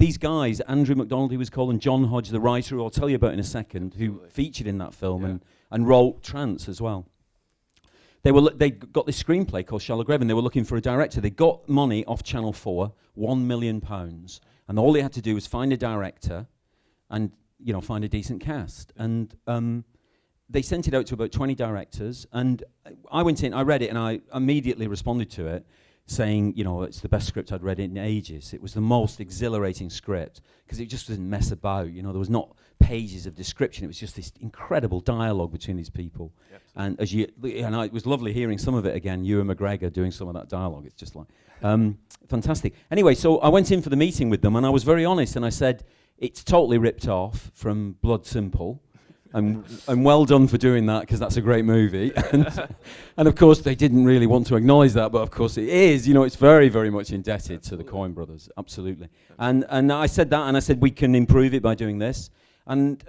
these guys, Andrew MacDonald, he was called, and John Hodge, the writer, who I'll tell you about in a second, who featured in that film and wrote Trance as well. They got this screenplay called Shallow Grave, and they were looking for a director. They got money off Channel 4, £1 million, and all they had to do was find a director and find a decent cast. And they sent it out to about 20 directors, and I went in, I read it, and I immediately responded to it, saying, it's the best script I'd read in ages. It was the most exhilarating script, because it just didn't mess about, there was not pages of description, it was just this incredible dialogue between these people. Yep. And it was lovely hearing some of it again, Ewan McGregor doing some of that dialogue. It's just like, fantastic. Anyway, so I went in for the meeting with them, and I was very honest, and I said, it's totally ripped off from Blood Simple. And well done for doing that, because that's a great movie. And of course, they didn't really want to acknowledge that, but of course it is. It's very, very much indebted to the Coen brothers, absolutely. And I said that, and I said, we can improve it by doing this. And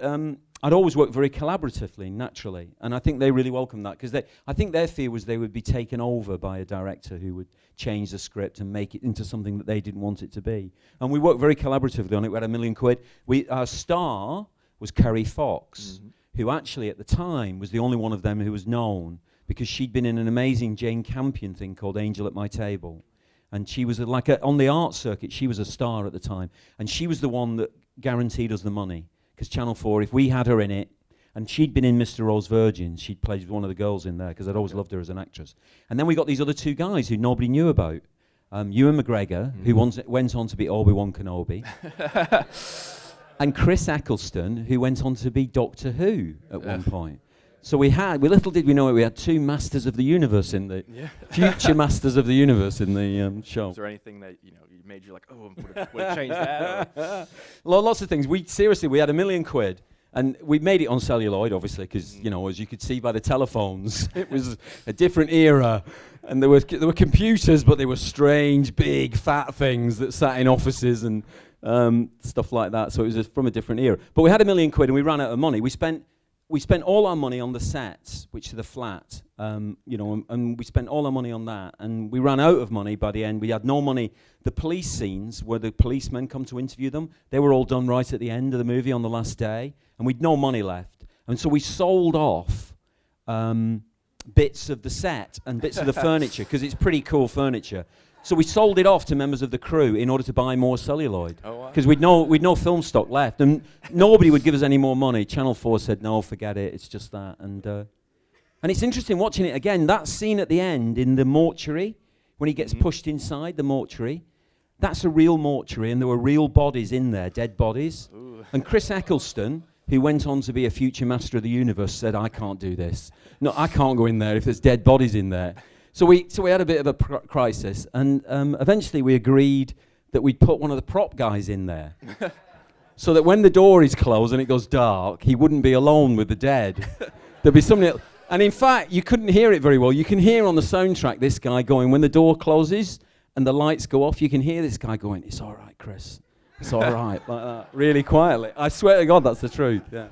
I'd always worked very collaboratively, naturally. And I think they really welcomed that, because I think their fear was they would be taken over by a director who would change the script and make it into something that they didn't want it to be. And we worked very collaboratively on it. We had £1 million. Our star was Kerry Fox, who actually at the time was the only one of them who was known, because she'd been in an amazing Jane Campion thing called Angel at My Table. And she was on the art circuit, she was a star at the time. And she was the one that guaranteed us the money. Because Channel 4, if we had her in it, and she'd been in Mr. Rose Virgin, she'd played one of the girls in there, because I'd always loved her as an actress. And then we got these other two guys who nobody knew about. Ewan McGregor, who went on to be Obi-Wan Kenobi. And Chris Eccleston, who went on to be Doctor Who at one point. So little did we know it, we had two Masters of the Universe in the future Masters of the Universe in the show. Is there anything that you made you like, would have changed that? Lots of things. We had £1 million, and we made it on celluloid, obviously, because as you could see by the telephones, it was a different era, and there were computers, but they were strange, big, fat things that sat in offices and stuff like that. So it was just from a different era. But we had £1 million, and we ran out of money. We spent all our money on the sets, which are the flat, and we spent all our money on that, and we ran out of money by the end. We had no money. The police scenes where the policemen come to interview them, they were all done right at the end of the movie on the last day, and we'd no money left. And so we sold off bits of the set and bits of the furniture, because it's pretty cool furniture. So we sold it off to members of the crew in order to buy more celluloid, because we'd no film stock left, and nobody would give us any more money. Channel 4 said, no, forget it, it's just that. And it's interesting watching it again, that scene at the end in the mortuary, when he gets pushed inside the mortuary, that's a real mortuary, and there were real bodies in there, dead bodies. Ooh. And Chris Eccleston, who went on to be a future Master of the Universe, said, I can't do this. No, I can't go in there if there's dead bodies in there. So we had a bit of a crisis, and eventually we agreed that we'd put one of the prop guys in there, so that when the door is closed and it goes dark, he wouldn't be alone with the dead. There'd be somebody else. And in fact, you couldn't hear it very well. You can hear on the soundtrack this guy going, when the door closes and the lights go off, you can hear this guy going, it's all right, Chris. It's all right, like that, really quietly. I swear to God, that's the truth, yeah.